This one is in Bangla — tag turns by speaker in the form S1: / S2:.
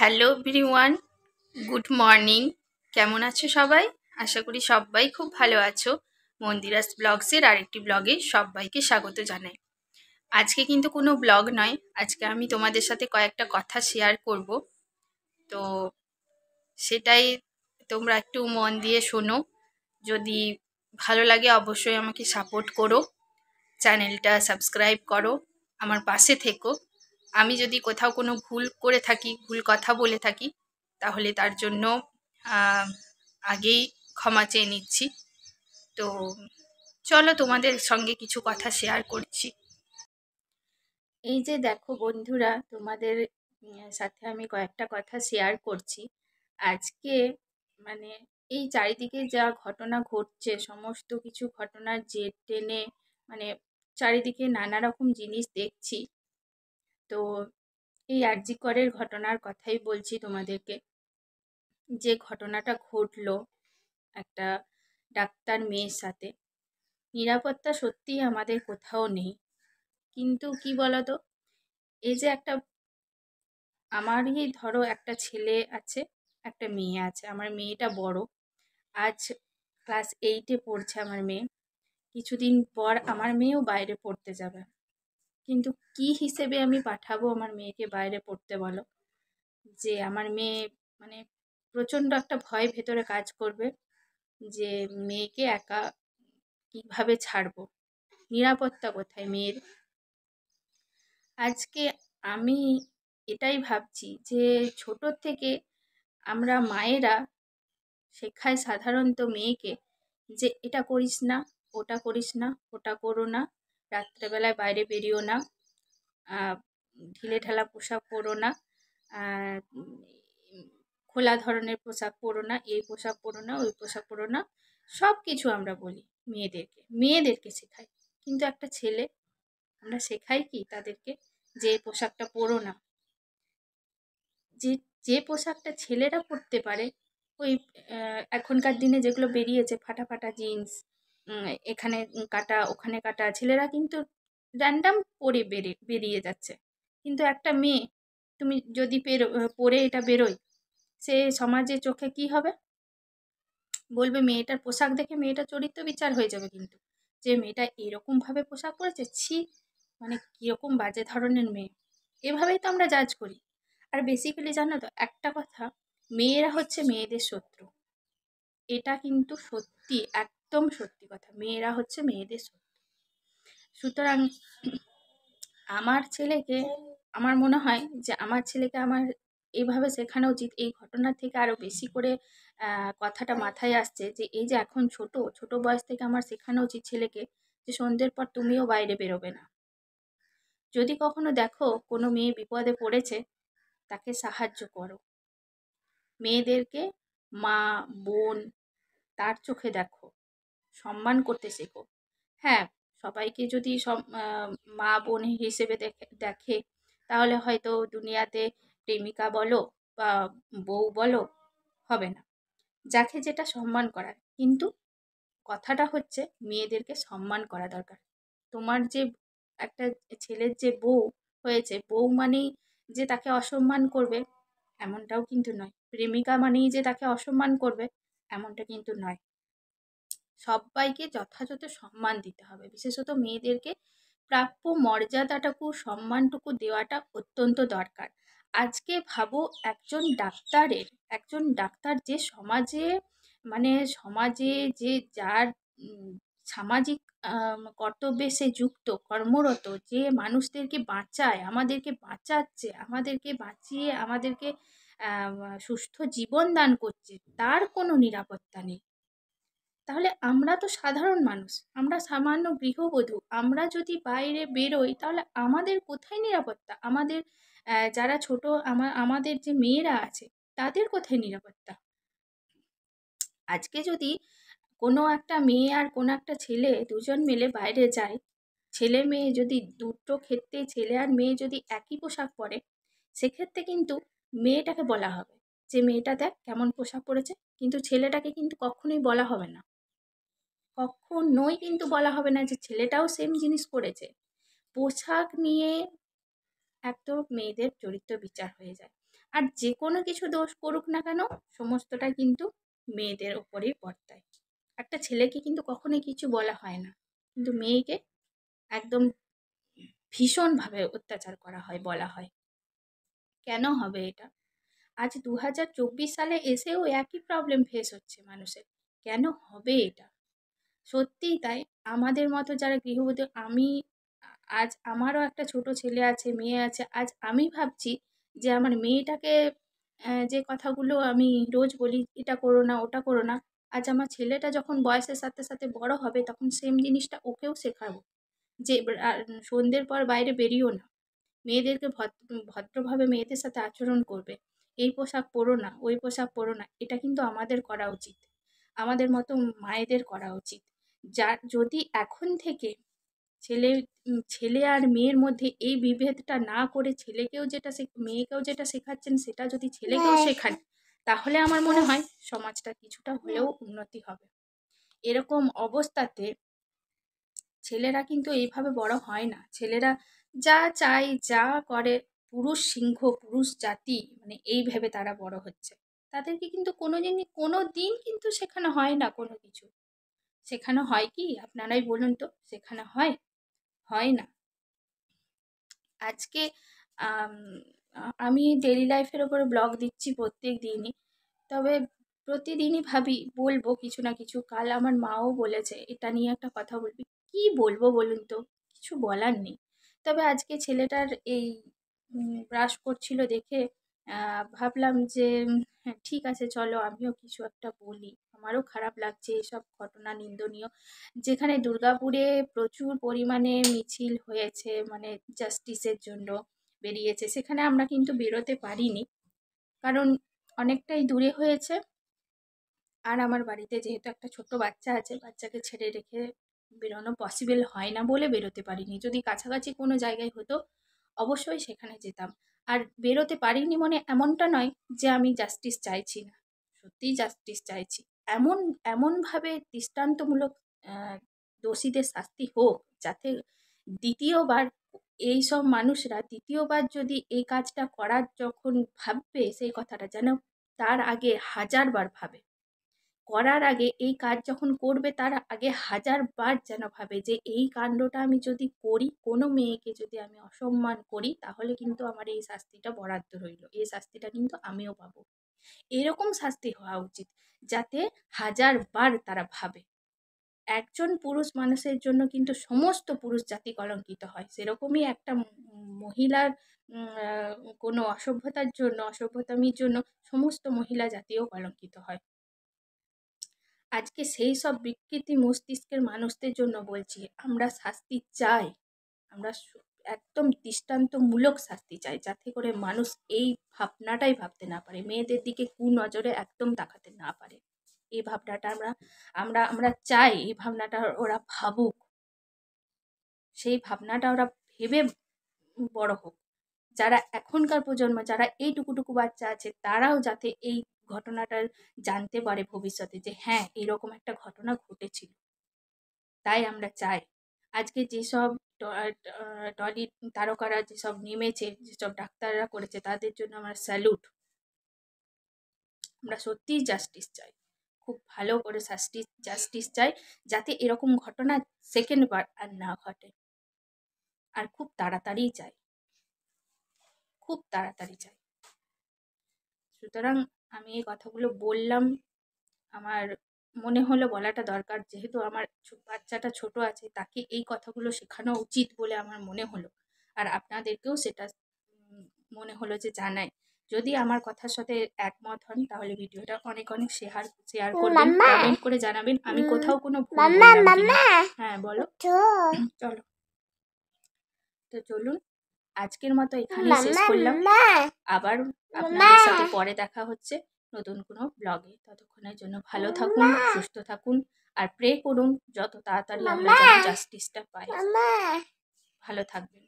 S1: Hello everyone, good morning. কেমন আছো সবাই? আশা করি সবাই খুব ভালো আছো। মন্দিরাস ব্লগসের আরেকটি ব্লগে সবাইকে স্বাগত জানাই। আজকে কিন্তু কোনো ব্লগ নয়, আজকে আমি তোমাদের সাথে কয়েকটা কথা শেয়ার করব। তো সেটাই তোমরা একটু মন দিয়ে শোনো। যদি ভালো লাগে অবশ্যই আমাকে সাপোর্ট করো, চ্যানেলটা সাবস্ক্রাইব করো, আমার পাশে থেকো। আমি যদি কোথাও কোনো ভুল করে থাকি, ভুল কথা বলে থাকি, তাহলে তার জন্য আগেই ক্ষমা চেয়ে নিচ্ছি। তো চলো তোমাদের সঙ্গে কিছু কথা শেয়ার করছি। এই যে দেখো বন্ধুরা, তোমাদের সাথে আমি কয়েকটা কথা শেয়ার করছি। আজকে মানে এই চারিদিকে যা ঘটনা ঘটছে, সমস্ত কিছু ঘটনার জের টেনে মানে চারিদিকে নানা রকম জিনিস দেখছি। তো এই আরজি করের ঘটনার কথাই বলছি তোমাদেরকে। যে ঘটনাটা ঘটলো একটা ডাক্তার মেয়ের সাথে, নিরাপত্তা সত্যিই আমাদের কোথাও নেই। কিন্তু কি বলতো, এই যে একটা আমারই ধরো একটা ছেলে আছে, একটা মেয়ে আছে। আমার মেয়েটা বড়, আজ ক্লাস 8-এ পড়ছে আমার মেয়ে। কিছুদিন পর আমার মেয়েও বাইরে পড়তে যাবে। কিন্তু কি হিসেবে আমি পাঠাবো আমার মেয়েকে বাইরে পড়তে বলো? যে আমার মেয়ে মানে প্রচণ্ড একটা ভয় ভেতরে কাজ করবে যে মেয়েকে একা কিভাবে ছাড়বো, নিরাপত্তা কোথায় মেয়ের। আজকে আমি এটাই ভাবছি যে ছোটোর থেকে আমরা মায়েরা শেখাই সাধারণত মেয়েকে যে এটা করিস না, ওটা করিস না, ওটা করো না, রাত্রেবেলায় বাইরে বেরিও না, ঢিলে ঢালা পোশাক পরো না, খোলা ধরনের পোশাক পরো না, এই পোশাক পরো না, ওই পোশাক পরো না। সব কিছু আমরা বলি মেয়েদেরকে শেখাই। কিন্তু একটা ছেলে, আমরা শেখাই কি তাদেরকে যে এই পোশাকটা পরো না? যে যে পোশাকটা ছেলেরা পরতে পারে, ওই এখনকার দিনে যেগুলো বেরিয়েছে ফাটা ফাটা জিন্স, এখানে কাটা ওখানে কাটা, ছেলেরা কিন্তু র্যান্ডাম পরে বেরিয়ে যাচ্ছে। কিন্তু একটা মেয়ে তুমি যদি পরে এটা বেরোয়, সে সমাজে চোখে কি হবে? বলবে মেয়েটার পোশাক দেখে মেয়েটার চরিত্র বিচার হয়ে যাবে। কিন্তু যে মেয়েটা এরকমভাবে পোশাক পরেছে, ছি, মানে কীরকম বাজে ধরনের মেয়ে, এভাবেই তো আমরা জাজ করি। আর বেসিক্যালি জানো তো একটা কথা, মেয়েরা হচ্ছে মেয়েদের শত্রু। এটা কিন্তু সত্যি, একদম সত্যি কথা, মেয়েরা হচ্ছে মেয়েদের শত্রু। সুতরাং আমার ছেলেকে, আমার মনে হয় যে আমার ছেলেকে আমার এইভাবে শেখানো উচিত। এই ঘটনার থেকে আরও বেশি করে কথাটা মাথায় আসছে যে এই যে এখন ছোট ছোট বয়স থেকে আমার শেখানো উচিত ছেলেকে যে সন্ধ্যের পর তুমিও বাইরে বেরোবে না। যদি কখনো দেখো কোনো মেয়ে বিপদে পড়েছে, তাকে সাহায্য করো। মেয়েদেরকে মা, বোন তার চোখে দেখো, সম্মান করতে শেখো। হ্যাঁ, সবাইকে যদি মা বোন হিসেবে দেখে, তাহলে হয়তো দুনিয়াতে প্রেমিকা বলো বা বউ বলো হবে না। যাকে যেটা সম্মান করার, কিন্তু কথাটা হচ্ছে মেয়েদেরকে সম্মান করা দরকার। তোমার যে একটা ছেলের যে বউ হয়েছে, বউ মানেই যে তাকে অসম্মান করবে এমনটাও কিন্তু নয়। প্রেমিকা মানেই যে তাকে অসম্মান করবে এমনটা কিন্তু নয়। সবাইকে যথাযথ সম্মান দিতে হবে, বিশেষত মেয়েদেরকে প্রাপ্য মর্যাদাটুকু, সম্মানটুকু দেওয়াটা অত্যন্ত দরকার। আজকে ভাবো একজন ডাক্তার যে সমাজে মানে সমাজে যে যার সামাজিক কর্তব্যে সে যুক্ত, কর্মরত, যে মানুষদেরকে বাঁচায়, আমাদেরকে বাঁচাচ্ছে, আমাদেরকে বাঁচিয়ে আমাদেরকে সুস্থ জীবন দান করছে, তার কোনো নিরাপত্তা নেই। তাহলে আমরা তো সাধারণ মানুষ, আমরা সামান্য গৃহবধূ, আমরা যদি বাইরে বেরোই তাহলে আমাদের কোথায় নিরাপত্তা? আমাদের যারা ছোট আমাদের যে মেয়েরা আছে, তাদের কোথায় নিরাপত্তা? আজকে যদি কোনো একটা মেয়ে আর কোনো একটা ছেলে দুজন মিলে বাইরে যায়, ছেলে মেয়ে যদি দুটো ক্ষেত্রে ছেলে আর মেয়ে যদি একই পোশাক পরে, সেক্ষেত্রে কিন্তু মেয়েটাকে বলা হবে যে মেয়েটা দেখ কেমন পোশাক পরেছে, কিন্তু ছেলেটাকে কিন্তু কখনোই বলা হবে না। কখনোই কিন্তু বলা হবে না যে ছেলেটাও সেম জিনিস পরেছে। পোশাক নিয়ে একদম মেয়েদের চরিত্র বিচার হয়ে যায়। আর যে কোনো কিছু দোষ করুক না কেন সমস্তটা কিন্তু মেয়েদের ওপরেই বর্তায়। একটা ছেলেকে কিন্তু কখনোই কিছু বলা হয় না, কিন্তু মেয়েকে একদম ভীষণভাবে অত্যাচার করা হয়, বলা হয়। কেন হবে এটা? আজ 2024 সালে এসেও একই প্রবলেম ফেস হচ্ছে মানুষের। কেন হবে এটা? সত্যিই তাই। আমাদের মতো যারা গৃহবধূ, আজ আমারও একটা ছোট ছেলে আছে, মেয়ে আছে। আজ আমি ভাবছি যে আমার মেয়েটাকে যে কথাগুলো আমি রোজ বলি, এটা করো না, ওটা করো না, আজ আমার ছেলেটা যখন বয়সের সাথে সাথে বড় হবে তখন সেম জিনিসটা ওকেও শেখাবো যে সন্ধ্যের পর বাইরে বেরিও না। মেয়েদেরকে ভদ্রভাবে মেয়েদের সাথে আচরণ করবে। এই পোশাক পরো না, ওই পোশাক পরো না। এটা কিন্তু আমাদের করা উচিত। আমাদের মতো মায়েদের করা উচিত। যদি এখন থেকে ছেলে আর মেয়ের মধ্যে এই বিভেদটা না করে ছেলেকেও যেটা মেয়েকেও যেটা শেখাচ্ছেন সেটা যদি ছেলেকেও শেখান, তাহলে আমার মনে হয় সমাজটা কিছুটা হলেও উন্নতি হবে। এরকম অবস্থাতে ছেলেরা কিন্তু এইভাবে বড় হয় না। ছেলেরা যা চায়, যা করে, পুরুষ সিংহ, পুরুষ জাতি, মানে এই ভেবে তারা বড় হচ্ছে। তাদেরকে কিন্তু কোনো দিন কিন্তু শেখানো হয় না কোনো কিছু। শেখানো হয় কি? আপনারাই বলুন তো, শেখানো হয়? হয় না। আজকে আমি ডেইলি লাইফের ওপরে ব্লগ দিচ্ছি প্রত্যেক দিনই। তবে প্রতিদিনই ভাবি বলবো কিছু না কিছু। কাল আমার মাও বলেছে এটা নিয়ে একটা কথা বলবি। কি বলবো বলুন তো? কিছু বলার নেই। তবে আজকে ছেলেটার এই ব্রাশ করছিল দেখে ভাবলাম যে হ্যাঁ ঠিক আছে, চলো আমিও কিছু একটা বলি। আমারও খারাপ লাগছে এসব ঘটনা নিন্দনীয়। যেখানে দুর্গাপুরে প্রচুর পরিমাণে মিছিল হয়েছে, মানে জাস্টিসের জন্য বেরিয়েছে, সেখানে আমরা কিন্তু বেরোতে পারিনি, কারণ অনেকটাই দূরে হয়েছে। আর আমার বাড়িতে যেহেতু একটা ছোট্ট বাচ্চা আছে, বাচ্চাকে ছেড়ে রেখে বেরোনো পসিবল হয় না বলে বেরোতে পারিনি। যদি কাছাকাছি কোনো জায়গায় হতো অবশ্যই সেখানে যেতাম। আর বেরোতে পারিনি মানে এমনটা নয় যে আমি জাস্টিস চাইছি না, সত্যিই জাস্টিস চাইছি। এমনভাবে দৃষ্টান্তমূলক দোষীদের শাস্তি হোক, যাতে দ্বিতীয়বার এইসব মানুষরা দ্বিতীয়বার যদি এই কাজটা করার যখন ভাববে, সেই কথাটা যেন তার আগে 1000 বার ভাবে। করার আগে, এই কাজ যখন করবে তার আগে 1000 বার যেন ভাবে যে এই কাণ্ডটা আমি যদি করি, কোনো মেয়েকে যদি আমি অসম্মান করি, তাহলে কিন্তু আমার এই শাস্তিটা বরাদ্দ রইল, এই শাস্তিটা কিন্তু আমিও পাবো। এরকম শাস্তি হওয়া উচিত যাতে 1000 বার তারা ভাবে। একজন পুরুষ মানুষের জন্য কিন্তু সমস্ত পুরুষ জাতি কলঙ্কিত হয়। সেরকমই একটা মহিলার কোনো অসভ্যতামির জন্য সমস্ত মহিলা জাতিও কলঙ্কিত হয়। আজকে সেই সব বিকৃতি মস্তিষ্কের মানুষদের জন্য বলছি, আমরা শাস্তি চাই। আমরা একদম দৃষ্টান্তমূলক শাস্তি চাই, যাতে করে মানুষ এই ভাবনাটাই ভাবতে না পারে, মেয়েদের দিকে কুনজরে একদম তাকাতে না পারে। এই ভাবনাটা আমরা আমরা চাই, এই ভাবনাটা ওরা ভাবুক, সেই ভাবনাটা ওরা ভেবে বড় হোক। যারা এখনকার প্রজন্ম, যারা এই টুকু বাচ্চা আছে, তারাও যাতে এই ঘটনাটা জানতে পারে ভবিষ্যতে যে হ্যাঁ এরকম একটা ঘটনা ঘটেছিল। তাই আমরা চাই আজকে যেসব টলি তারকারা যেসব নেমেছে, যেসব ডাক্তাররা করেছে, তাদের জন্য আমরা স্যালুট। আমরা সত্যিই জাস্টিস চাই, খুব ভালো করে জাস্টিস চাই, যাতে এরকম ঘটনা সেকেন্ড বার আর না ঘটে। আর খুব তাড়াতাড়ি চাই, খুব তাড়াতাড়ি চাই। সুতরাং আমি এই কথাগুলো বললাম, আমার মনে হলো বলাটা দরকার, যেহেতু আমার বাচ্চাটা ছোট আছে, তাকে এই কথাগুলো শেখানো উচিত বলে আমার মনে হলো। আর আপনাদেরকেও সেটা মনে হলো যে জানাই। যদি আমার কথার সাথে একমত হন তাহলে ভিডিওটা অনেক অনেক শেয়ার করবেন, কমেন্ট করে জানাবেন আমি কোথাও কোনো ভুল বললাম কিনা। হ্যাঁ বলো। চলো, তো চলুন আজকের মতো এখানেই শেষ করলাম। আবার আপনাদের সাথে পরে দেখা হচ্ছে নতুন কোনো ব্লগে। ততক্ষণের জন্য ভালো থাকুন, সুস্থ থাকুন, আর প্রে করুন যত তাড়াতাড়ি আমরা যেন জাস্টিসটা পাই। ভালো থাকবেন।